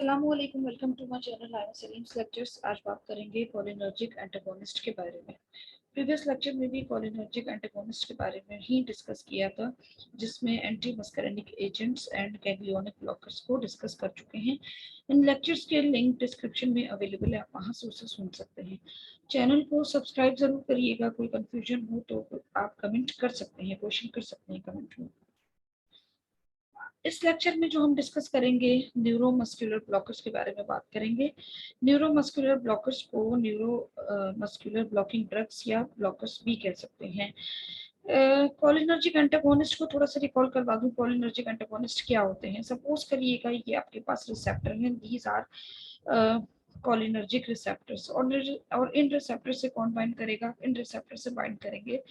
अस्सलामुअलैकुम, welcome to my channel. I am Salim's lectures. आज बात करेंगे कोलिनर्जिक एंटागोनिस्ट के बारे में। प्रीवियस लेक्चर में भी कोलिनर्जिक एंटागोनिस्ट के बारे में ही डिस्कस किया था, जिसमें anti muscarinic agents and ganglionic blockers को डिस्कस कर चुके हैं। इन लेक्चर्स के लिंक डिस्क्रिप्शन में अवेलेबल है, आप वहां से उसे सुन सकते हैं। चैनल को सब्सक्राइब जरूर करिएगा। कोई कंफ्यूजन हो तो आप कमेंट कर सकते हैं, क्वेश्चन कर सकते हैं कमेंट में। इस लेक्चर में जो हम डिस्कस करेंगे, न्यूरोमस्कुलर ब्लॉकर्स के बारे में बात करेंगे। न्यूरोमस्कुलर ब्लॉकर्स को मस्कुलर ब्लॉकिंग ड्रग्स या ब्लॉकर्स भी कह सकते हैं। कोलिनर्जिक एंटागोनिस्ट को थोड़ा सा रिकॉल करवा दूं। कोलिनर्जिक एंटागोनिस्ट क्या होते हैं? सपोज करिएगा ये आपके पास रिसेप्टर हैं, दीज आर कोलिनर्जिक रिसेप्टर्स, और इन रिसेप्टर से कौन बाइंड करेगा? इन रिसेप्टर से बाइंड करेंगे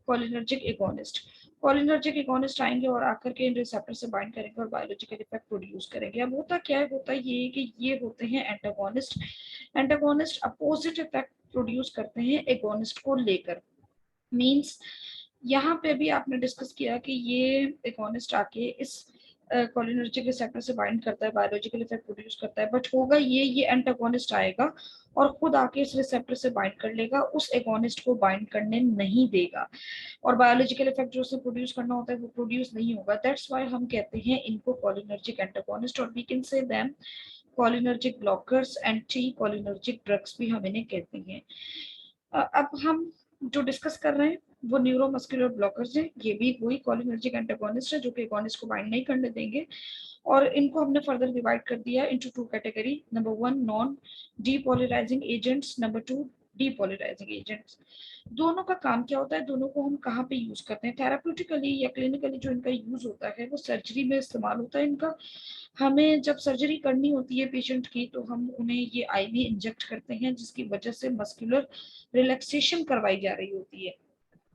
कोलिनर्जिक एगोनिस्ट। कोलिनर्जिक एगोनिस्ट आएंगे और आकर के इन रिसेप्टर से बाइंड करेंगे और बायोलॉजिकल इफेक्ट प्रोड्यूस करेंगे। अब होता क्या है? होता ये है कि ये होते हैं antagonist. Antagonist opposite effect produce करते हैं एगोनिस्ट को लेकर। मींस यहाँ पे भी आपने डिस्कस किया कि ये एगोनिस्ट आके इस कोलिनर्जिक रिसेप्टर से बाइंड करता है, बायोलॉजिकल इफेक्ट प्रोड्यूस करता है, बट होगा ये एंटागोनिस्ट आएगा और खुद आके इस रिसेप्टर से बाइंड कर लेगा, उस एगोनिस्ट को बाइंड करने नहीं देगा, और बायोलॉजिकल इफेक्ट जो उसे प्रोड्यूस करना होता है वो प्रोड्यूस नहीं होगा। दैट्स व्हाई हम कहते हैं इनको कोलिनर्जिक एंटागोनिस्ट, और we can say them cholinergic blockers, anti cholinergic drugs भी हम इन्हें कहते हैं। अब हम जो डिस्कस कर रहे हैं वो न्यूरोमस्कुलर ब्लॉकर्स है। ये भी वही कोलिनर्जिक एंटागोनिस्ट है जो कि एगोनिस्ट को बाइंड नहीं करने देंगे, और इनको हमने फर्दर डिवाइड कर दिया into two category. Number 1 non depolarizing agents, number 2 depolarising agents. दोनों का काम क्या होता है? दोनों को हम कहाँ पे यूज करते हैं? थेराप्यूटिकली या क्लिनिकली जो इनका यूज होता है वो सर्जरी में इस्तेमाल होता है इनका। हमें जब सर्जरी करनी होती है पेशेंट की तो हम उन्हें ये आईवी इंजेक्ट करते हैं, जिसकी वजह से मस्कुलर रिलैक्सेशन करवाई जा रही होती है।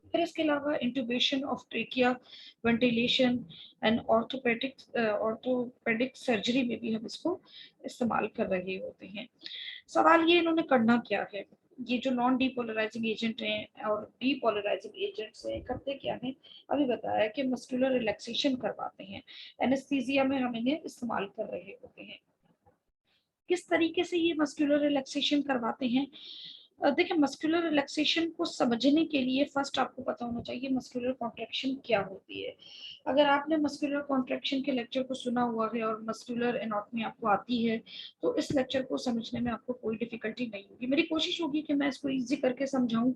फिर इसके अलावा intubation of trachea, ventilation and orthopaedic surgery में भी हम इसको इस्तेमाल कर रहे होते हैं। सवाल ये इन्होंने करना क्या है? ये जो नॉन डीपोलराइजिंग एजेंट हैं और डीपोलराइजिंग एजेंट्स हैं, करते क्या हैं? अभी बताया कि मस्कुलर रिलैक्सेशन करवाते हैं। एनेस्थीसिया में हम इन्हें इस्तेमाल कर रहे होते हैं। किस तरीके से ये मस्कुलर रिलैक्सेशन करवाते हैं? देखिए, मस्कुलर रिलैक्सेशन को समझने के लिए फर्स्ट आपको पता होना चाहिए मस्कुलर कॉन्ट्रैक्शन क्या होती है। अगर आपने मस्कुलर कॉन्ट्रैक्शन के लेक्चर को सुना हुआ है और मस्कुलर एनाटॉमी आपको आती है तो इस लेक्चर को समझने में आपको कोई डिफिकल्टी नहीं होगी। मेरी कोशिश होगी कि मैं इसको इजी करके समझाऊं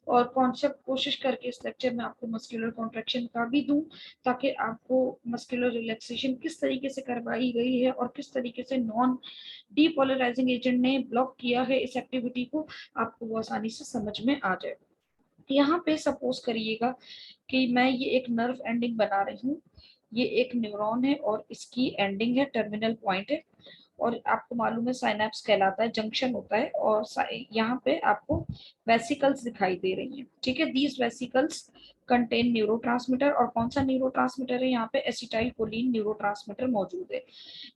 और कॉन्सेप्ट कोशिश करके इस लेक्चर में आपको मस्कुलर कॉन्ट्रैक्शन का भी दूं, ताकि आपको मस्कुलर रिलैक्सेशन किस तरीके से करवाई गई है और किस तरीके से नॉन डीपोलराइजिंग एजेंट ने ब्लॉक किया है इस एक्टिविटी को, आपको वो आसानी से समझ में आ जाए। यहाँ पे सपोज करिएगा कि मैं ये एक नर्व एंडिंग बना रही हूँ। ये एक न्यूरॉन है और इसकी एंडिंग है, टर्मिनल पॉइंट है, और आपको मालूम है साइनेप्स कहलाता है, जंक्शन होता है, और यहाँ पे आपको वेसिकल्स दिखाई दे रही हैं। ठीक है, दीज वेसिकल्स कंटेन न्यूरोट्रांसमीटर, और कौन सा न्यूरोट्रांसमीटर है? यहाँ पे एसिटाइल कोलिन न्यूरोट्रांसमीटर मौजूद है।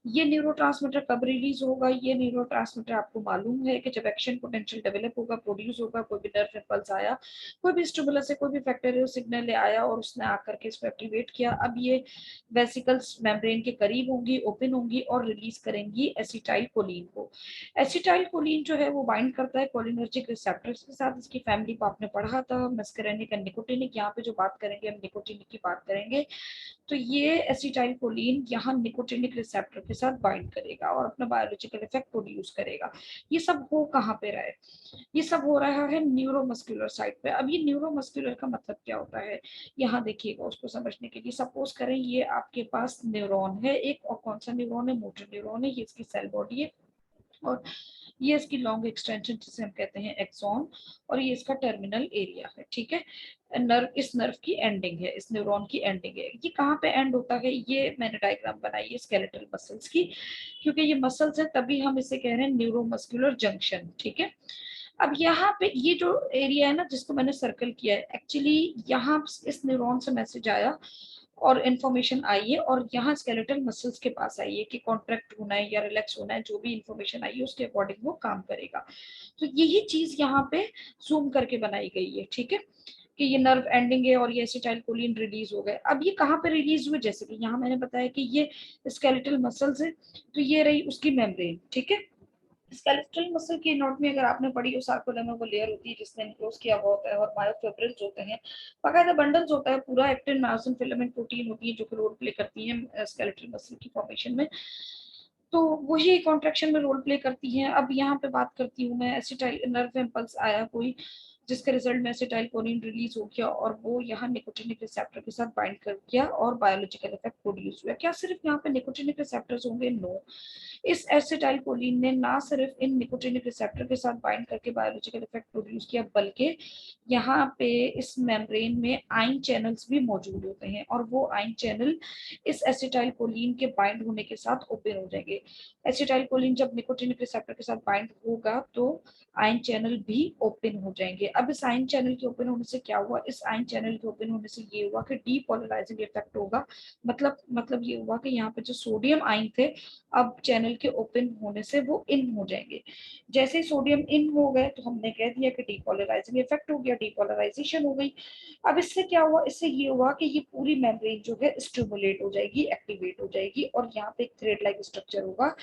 ये न्यूरोट्रांसमीटर कब रिलीज होगा? ये न्यूरोट्रांसमीटर आपको मालूम है कि जब एक्शन पोटेंशियल डेवलप होगा, प्रोड्यूस होगा, कोई भी नर्व इंपल्स आया, कोई भी स्टिमुलस से कोई भी फैक्टर सिग्नल आया और उसने आकर के इसको एक्टिवेट किया। अब ये वेसिकल्स मेम्ब्रेन के करीब होंगी, ओपन होंगी और रिलीज करेंगी एसिटाइल कोलिन को। एसिटाइल कोलिन जो है वो बाइंड करता है कोलिनर्जिक रिसेप्टर्स के साथ। इसकी फैमिली को आपने पढ़ा था, मस्करेनिक एंड निकोटिनिक। यहाँ पे जो बात करेंगे हम निकोटिनिक की बात करेंगे। तो ये एसिटाइल कोलिन यहाँ निकोटिनिक रिसेप्टर के साथ बाइंड करेगा और अपना बायोलॉजिकल इफेक्ट प्रोड्यूस करेगा। ये सब हो कहाँ पे रहा है? ये सब हो रहा है न्यूरोमस्कुलर साइड पे। अब ये न्यूरोमस्कुलर का मतलब क्या होता है, यहाँ देखिएगा उसको समझने के लिए। सपोज करें ये आपके पास न्यूरॉन है एक, और कौन सा न्यूरॉन है? मोटर न्यूरॉन है। ये इसकी सेल बॉडी है और ये इसकी लॉन्ग एक्सटेंशन जिसे हम कहते हैं एक्सॉन, और ये इसका टर्मिनल एरिया है। ठीक है, नर्व, इस नर्व की एंडिंग है, इस न्यूरॉन की एंडिंग है। ये कहाँ पे एंड होता है? ये मैंने डायग्राम बनाई है स्केलेटल मसल्स की, क्योंकि ये मसल्स है तभी हम इसे कह रहे हैं न्यूरोमस्कुलर जंक्शन। ठीक है, अब यहाँ पे ये जो एरिया है ना जिसको मैंने सर्कल किया है, एक्चुअली यहाँ इस न्यूरॉन से मैसेज आया और इंफॉर्मेशन आई है, और यहाँ स्केलेटल मसल्स के पास आई है कि कॉन्ट्रैक्ट होना है या रिलैक्स होना है। जो भी इंफॉर्मेशन आई है उसके अकॉर्डिंग वो काम करेगा। तो यही चीज यहाँ पे जूम करके बनाई गई है। ठीक है, कि ये नर्व एंडिंग है और ये एसिटाइलकोलिन रिलीज हो गए। अब ये कहाँ पे रिलीज हुए, जैसे कि यहाँ मैंने बताया कि ये स्केलेटल मसल्स है, तो ये रही उसकी मेम्ब्रेन, ठीक है। स्केलेटल मसल की एनाटॉमी अगर आपने पढ़ी हो, सार्कोलेमा वो लेयर होती है जिसने एनक्लोज किया हुआ होता है, और मायोफिब्रिल्स होते हैं, बाकायदा बंडल्स होता है पूरा, एक्टिन मायोसिन फिलामेंट प्रोटीन होती है जो कि रोल प्ले करती है स्केलेटल मसल की फॉर्मेशन में, तो वही कॉन्ट्रेक्शन में रोल प्ले करती हैं। अब यहाँ पे बात करती हूँ मैं, एसिटाइल नर्व इम्पल्स आया कोई, जिसके रिजल्ट में एसिटाइलकोलिन रिलीज हो गया और वो यहाँ निकोटिनिक रिसेप्टर के साथ बाइंड कर गया और बायोलॉजिकल इफेक्ट प्रोड्यूस हुआ। क्या सिर्फ यहाँ पे निकोटिनिक रिसेप्टर्स होंगे? नो, इस एसिटाइलकोलिन ने ना सिर्फ इन निकोटिनिक रिसेप्टर के साथ बाइंड करके बायोलॉजिकल इफेक्ट प्रोड्यूस किया, बल्कि यहाँ पे इस मेम्ब्रेन में आयन चैनल्स भी मौजूद होते हैं, और वो आयन चैनल इस एसिटाइलकोलिन के बाइंड होने के साथ ओपन हो जाएंगे। एसिटाइलकोलिन जब निकोटिनिक रिसेप्टर के साथ बाइंड होगा तो आयन चैनल भी ओपन हो जाएंगे। अब इस आयन चैनल के ओपन होने से क्या हुआ? इस आयन चैनल के ओपन होने से ये हुआ कि डीपोलराइजिंग इफेक्ट होगा। मतलब ये हुआ कि यहाँ पे जो सोडियम आयन थे, अब चैनल के ओपन होने से वो इन हो जाएंगे। जैसे सोडियम इन हो गए तो हमने कह दिया कि डीपोलराइजिंग इफेक्ट हो गया, डीपोलराइजेशन हो गई। अब इससे क्या हुआ? इससे ये हुआ कि ये पूरी मेम्ब्रेन जो है स्टिमुलेट हो जाएगी, एक्टिवेट हो जाएगी, और यहाँ पे एक थ्रेड लाइक स्ट्रक्चर होगा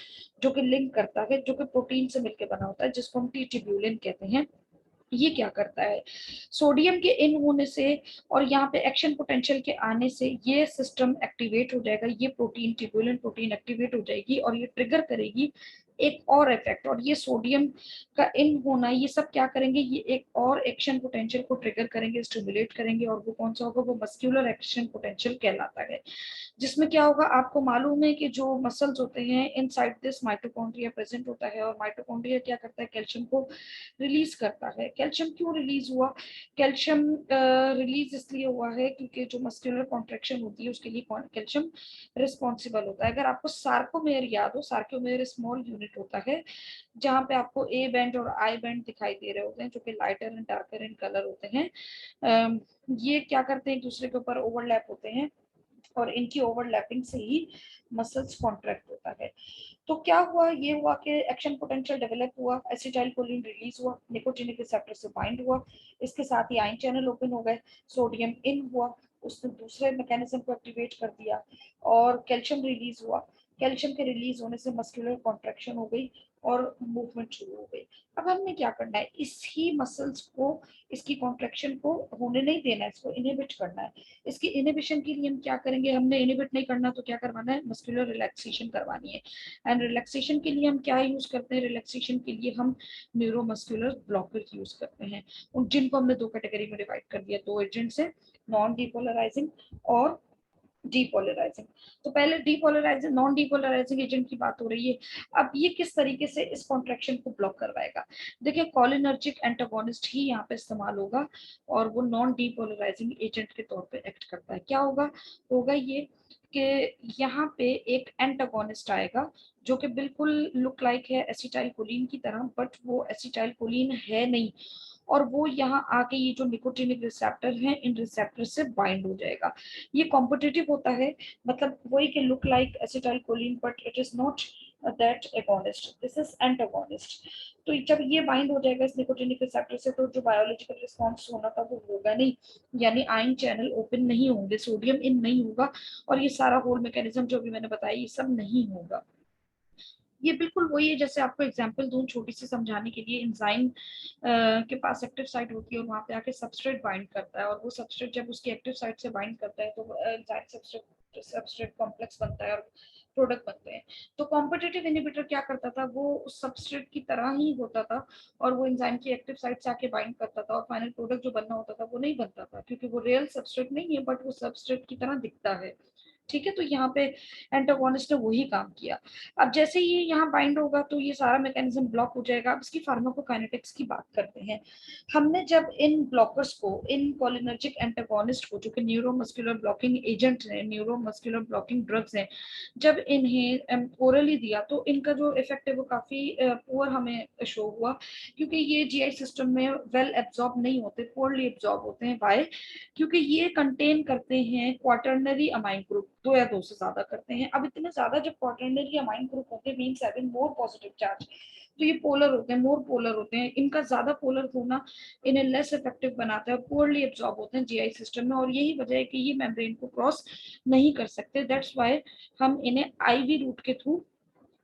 जो कि लिंक करता है, जो कि प्रोटीन से मिलकर बना होता है, जिसको हम टी ट्यूब्यूलिन कहते हैं। ये क्या करता है? सोडियम के इन होने से और यहाँ पे एक्शन पोटेंशियल के आने से ये सिस्टम एक्टिवेट हो जाएगा, ये प्रोटीन ट्यूबुलिन प्रोटीन एक्टिवेट हो जाएगी और ये ट्रिगर करेगी एक और इफेक्ट। और ये सोडियम का इन होना, ये सब क्या करेंगे? ये एक और एक्शन पोटेंशियल को ट्रिगर करेंगे, स्टिमुलेट करेंगे, और वो कौन सा होगा? वो मस्क्यूलर एक्शन पोटेंशियल कहलाता है। जिसमें क्या होगा? आपको मालूम है कि जो मसल्स होते हैं इनसाइड दिस माइटोकॉन्ड्रिया प्रेजेंट होता है, और माइटोकॉन्ड्रिया क्या करता है? कैल्शियम को रिलीज करता है। कैल्शियम क्यों रिलीज हुआ? कैल्शियम रिलीज इसलिए हुआ है क्योंकि जो मस्कुलर कॉन्ट्रेक्शन होती है उसके लिए कैल्शियम रिस्पॉन्सिबल होता है। अगर आपको सार्कोमेयर याद हो, सार्कोमेयर स्मॉल यूनिट होता है जहाँ पे आपको ए बैंड और आई बैंड दिखाई दे रहे होते हैं, जो कि lighter and darker in colour होते हैं। ये क्या करते हैं? एक दूसरे के ऊपर ओवरलैप होते हैं, और इनकी ओवरलैपिंग से ही मसल्स कॉन्ट्रैक्ट होता है। तो क्या हुआ? ये हुआ कि एक्शन पोटेंशियल डेवलप हुआ, एसिटाइलकोलिन रिलीज हुआ, निकोटिनिक रिसेप्टर से बाइंड हुआ, इसके साथ ही आयन चैनल ओपन हो गए, सोडियम इन हुआ, उसने दूसरे मैकेनिज्म को एक्टिवेट कर दिया, और कैल्शियम रिलीज हुआ। कैल्शियम के रिलीज होने से मस्कुलर कॉन्ट्रैक्शन हो गई और मूवमेंट शुरू हो गई। अब हमने क्या करना है? इसी मसल्स को, इसकी कॉन्ट्रैक्शन को होने नहीं देना है, इसको इनहिबिट करना है। इसकी इनहिबिशन के लिए हम क्या करेंगे? हमने इनहिबिट नहीं करना तो क्या करवाना है? मस्कुलर रिलैक्सेशन करवानी है। एंड रिलैक्सेशन के लिए हम क्या यूज करते हैं? रिलैक्सेशन के लिए हम न्यूरोमस्कुलर ब्लॉकर यूज करते हैं, उन जिनको हमने दो कैटेगरी में डिवाइड कर दिया, दो एजेंट्स है, नॉन डिपोलराइजिंग और डीपोलराइजिंग। तो पहले डीपोलराइजिंग नॉन डीपोलराइजिंग एजेंट की बात हो रही है। अब ये किस तरीके से इस कॉन्ट्रैक्शन को ब्लॉक करवाएगा? देखिए, कॉलिनर्जिक एंटागोनिस्ट ही यहाँ पे इस्तेमाल होगा, और वो नॉन डीपोलराइजिंग एजेंट के तौर पे एक्ट करता है। क्या होगा? होगा ये कि यहाँ पे एक एंटागोनिस्ट आएगा जो कि बिल्कुल लुक लाइक है एसिटाइलकोलिन की तरह, बट वो एसिटाइलकोलिन है नहीं, और वो यहाँ आके ये जो निकोटिनिक रिसेप्टर हैं इन रिसेप्टर से बाइंड हो जाएगा। ये कॉम्पिटिटिव होता है, मतलब वही के look like acetylcholine but it is not that agonist, this is antagonist. तो जब ये बाइंड हो जाएगा इस निकोटिनिक रिसेप्टर से, तो जो बायोलॉजिकल रिस्पॉन्स होना था वो होगा नहीं, यानी आयन चैनल ओपन नहीं होंगे, सोडियम इन नहीं होगा, और ये सारा होल मैकेनिज्म जो भी मैंने बताया ये सब नहीं होगा। ये बिल्कुल वही है, जैसे आपको एग्जांपल दूं छोटी सी समझाने के लिए, एंजाइम के पास एक्टिव साइट होती है और वहां पे आके सबस्ट्रेट बाइंड करता है, और वो सबस्ट्रेट जब उसकी एक्टिव साइट से बाइंड करता है तो एंजाइम सबस्ट्रेट कॉम्प्लेक्स बनता है और प्रोडक्ट बनते हैं। तो कॉम्पिटिटिव इनहिबिटर क्या करता था? वो उस सबस्ट्रेट की तरह ही होता था, और वो एंजाइम की एक्टिव साइट से आके बाइंड करता था, और फाइनल प्रोडक्ट जो बनना होता था वो नहीं बनता था, क्योंकि वो रियल सबस्ट्रेट नहीं है बट वो सबस्ट्रेट की तरह दिखता है। ठीक है, तो यहाँ पे एंटागोनिस्ट ने वही काम किया। अब जैसे ये यहाँ बाइंड होगा तो ये सारा मैकेनिज्म ब्लॉक हो जाएगा। अब इसकी फार्माकोकाइनेटिक्स की बात करते हैं। हमने जब इन ब्लॉकर्स को, इन कोलिनर्जिक एंटागोनिस्ट को, जो कि न्यूरोमस्कुलर ब्लॉकिंग एजेंट हैं, न्यूरोमस्कुलर ब्लॉकिंग ड्रग्स हैं, जब इन्हें ओरली दिया तो इनका जो इफेक्ट है वो काफी पुअर हमें शो हुआ, क्योंकि ये जीआई सिस्टम में वेल एब्जॉर्ब नहीं होते, पोअरली एब्जॉर्ब होते हैं। वाई? क्योंकि ये कंटेन करते हैं क्वाटर्नरी अमाइन ग्रुप। 2 या 2 से ज्यादा करते हैं। अब इतने ज्यादा जब क्वाटरनरी अमाइन ग्रुप होते हैं means having more positive charge, तो ये पोलर होते हैं, मोर पोलर होते हैं, इनका ज्यादा पोलर होना इन्हें लेस इफेक्टिव बनाता है, पुअरली एब्जॉर्ब होते हैं जीआई सिस्टम में, और यही वजह है कि ये मेम्ब्रेन को क्रॉस नहीं कर सकते। दैट्स व्हाई हम इन्हें आईवी रूट के थ्रू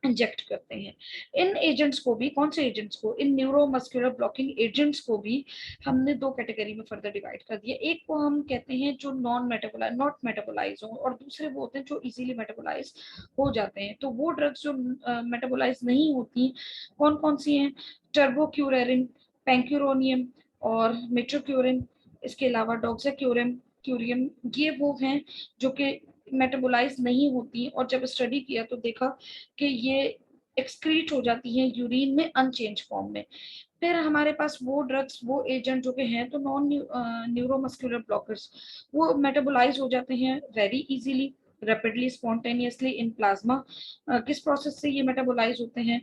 इंजेक्ट करते हैं। इन एजेंट्स को भी, कौन से एजेंट्स को, इन न्यूरोमस्कुलर ब्लॉकिंग एजेंट्स को भी हमने 2 कैटेगरी में फर्दर डिवाइड कर दिया। एक को हम कहते हैं जो नॉट मेटाबोलाइज हो, और दूसरे वो होते हैं जो इजीली मेटाबोलाइज हो जाते हैं। तो वो ड्रग्स जो मेटाबोलाइज नहीं होती कौन कौन सी हैं? टर्बोक्यूरेरिन, पैंक्यूरोनियम और मेट्रोक्यूरिन, इसके अलावा डॉक्साक्यूरिन, क्यूरियम, ये वो हैं जो कि मेटाबोलाइज नहीं होती, और जब स्टडी किया तो देखा कि ये एक्सक्रीट हो जाती हैं यूरिन में अनचेंज फॉर्म में। फिर हमारे पास वो ड्रग्स, वो एजेंट जो कि हैं तो नॉन न्यूरोमस्कुलर ब्लॉकर्स, वो मेटाबोलाइज हो जाते हैं very easily, rapidly, spontaneously in plasma. किस प्रोसेस से ये मेटाबोलाइज होते हैं?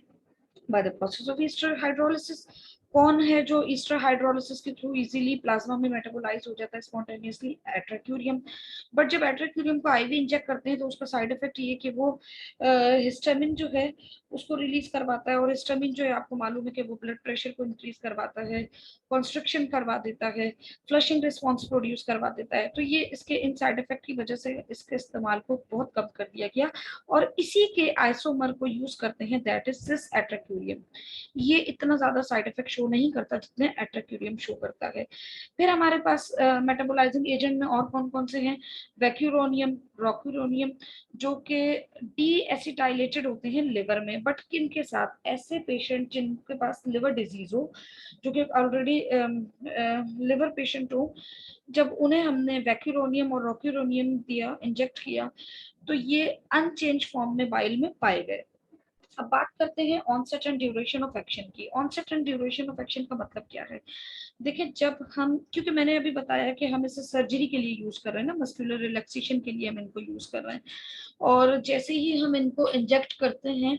By the process of Easter hydrolysis. कौन है जो ईस्टर हाइड्रोलिसिस के थ्रू इजीली प्लाज्मा में मेटाबोलाइज हो जाता है स्पॉन्टेनियसली? एट्राक्यूरियम। बट जब एट्राक्यूरियम को आईवी इंजेक्ट करते हैं तो उसका साइड इफेक्ट ये कि वो हिस्टामिन जो है उसको रिलीज करवाता है, और हिस्टामिन जो है आपको मालूम है कि वो ब्लड प्रेशर को इंक्रीज करवाता है, कॉन्स्ट्रिक्शन करवा देता है, फ्लशिंग रिस्पॉन्स प्रोड्यूस करवा देता है। तो ये इसके इन साइड इफेक्ट की वजह से इसके इस्तेमाल को बहुत कम कर दिया गया, और इसी के आइसोमर को यूज करते हैं, दैट इज सिस एट्राक्यूरियम। ये इतना ज्यादा साइड इफेक्ट शो नहीं करता जितने एट्राक्यूरियम शो करता है। फिर हमारे पास मेटाबोलाइजिंग एजेंट में और कौन कौन से हैं? वैक्यूरोनियम, रॉक्यूरोनियम, जो कि डी एसिटाइलेटेड होते हैं लिवर में, बट किन के साथ? ऐसे पेशेंट जिनके पास लिवर डिजीज हो, जो कि ऑलरेडी लिवर पेशेंट हो, जब उन्हें हमने वैक्यूरोनियम और रॉक्यूरोनियम दिया, इंजेक्ट किया, तो ये अनचेंज फॉर्म में बाइल में पाए गए। अब बात करते हैं onset and duration of action की। Onset and duration of action का मतलब क्या है? देखिए, जब हम, क्योंकि मैंने अभी बताया कि हम इसे सर्जरी के लिए यूज कर रहे हैं ना, मस्कुलर रिलैक्सेशन के लिए हम इनको यूज कर रहे हैं, और जैसे ही हम इनको इंजेक्ट करते हैं,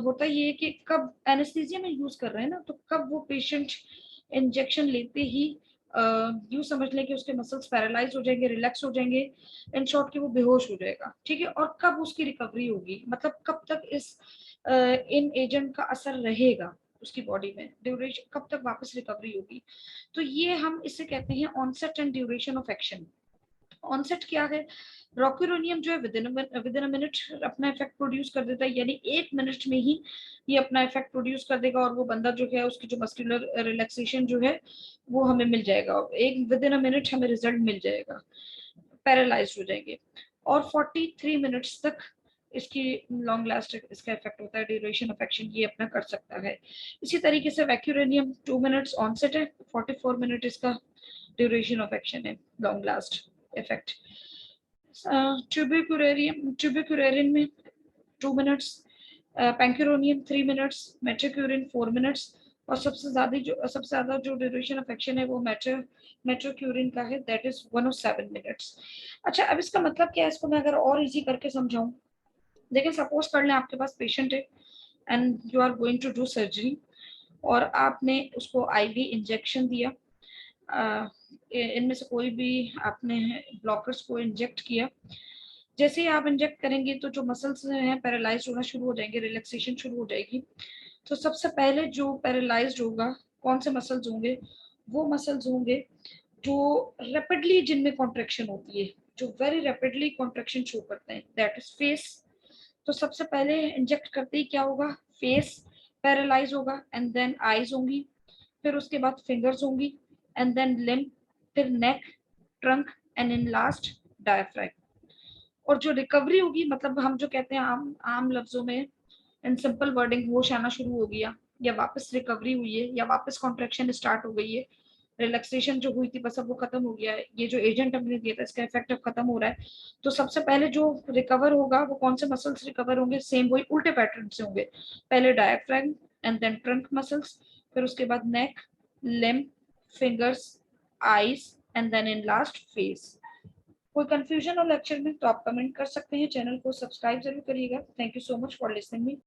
होता ये है कि कब एनेस्थीसिया में यूज कर रहे हैं ना, तो कब वो पेशेंट इंजेक्शन लेते ही यूं समझ लें कि उसके मसल्स पैरालाइज हो जाएंगे, रिलैक्स हो जाएंगे, इन शॉर्ट कि वो बेहोश हो जाएगा, ठीक है। और कब उसकी रिकवरी होगी, मतलब कब तक इस इन एजेंट का असर रहेगा उसकी बॉडी में, ड्यूरेशन कब तक वापस रिकवरी होगी, तो ये हम इसे कहते हैं onset and duration of action. Onset क्या है? रॉक्यूरोनियम जो है विद इन अ मिनट अपना इफेक्ट प्रोड्यूस कर देता है, यानी 1 मिनट में ही ये अपना इफेक्ट प्रोड्यूस कर देगा, और वो बंदा जो है उसकी जो मस्कुलर रिलैक्सेशन जो है वो हमें मिल जाएगा, एक विद इन अ मिनट हमें रिजल्ट मिल जाएगा, पैरालाइज हो जाएंगे। और 43 मिनट्स तक इसकी लॉन्ग लास्ट इसका इफेक्ट होता है, ड्यूरेशन ऑफ एक्शन ये अपना कर सकता है। इसी तरीके से वैक्यूरेनियम 2 मिनट्स ऑनसेट है, 44 मिनट इसका ड्यूरेशन ऑफ एक्शन है, लॉन्ग लास्ट इफेक्ट। ट्यूबिकुरेरिन में 2 मिनट्स, पैंक्यूरोनियम 3 मिनट्स, मेट्रोक्यूरिन 4 मिनट्स, और सबसे ज्यादा जो ड्यूरेशन ऑफ एक्शन है वो मेट्रोक्यूरिन का है, दैट इज 107 मिनट्स। अच्छा, अब इसका मतलब क्या है? इसको मैं अगर और इजी करके समझाऊं, देखिए सपोज कर लें आपके पास पेशेंट है and you are going to do surgery, और आपने उसको आईवी इंजेक्शन दिया, इनमें से कोई भी आपने ब्लॉकर्स को इंजेक्ट किया। जैसे ही आप इंजेक्ट करेंगे तो जो मसल्स हैं पैरालाइज होना शुरू हो जाएंगे, रिलैक्सेशन शुरू हो जाएगी। तो सबसे पहले जो पैरालाइज होगा, कौन से मसल्स होंगे? वो मसल्स होंगे जो रैपिडली, जिनमें कॉन्ट्रेक्शन होती है, जो वेरी रैपिडली कॉन्ट्रेक्शन शो करते हैं, दैट इज फेस। तो सबसे पहले इंजेक्ट करते ही क्या होगा? फेस पैरालाइज होगा, एंड देन आईज होंगी, फिर उसके बाद फिंगर्स होंगी, एंड देन लिम्ब, फिर neck, trunk, and in last diaphragm. और जो रिकवरी होगी, मतलब हम जो कहते हैं आम आम लफ्जों में, इन सिंपल वर्डिंग, होश आना शुरू हो गया, या वापस रिकवरी हुई है, या वापस कॉन्ट्रेक्शन स्टार्ट हो गई है, रिलैक्सेशन जो हुई थी बस अब वो खत्म हो गया है, ये जो एजेंट हमने दिया था इसका इफेक्ट अब खत्म हो रहा है। तो सबसे पहले जो रिकवर होगा वो कौन से मसल्स रिकवर होंगे? सेम वही उल्टे पैटर्न से होंगे, पहले diaphragm, and then trunk muscles, फिर उसके बाद neck, limb, fingers, eyes, and then in last face. कोई कंफ्यूजन हो लेक्चर में तो आप कमेंट कर सकते हैं, चैनल को सब्सक्राइब जरूर करिएगा। Thank you so much for listening me.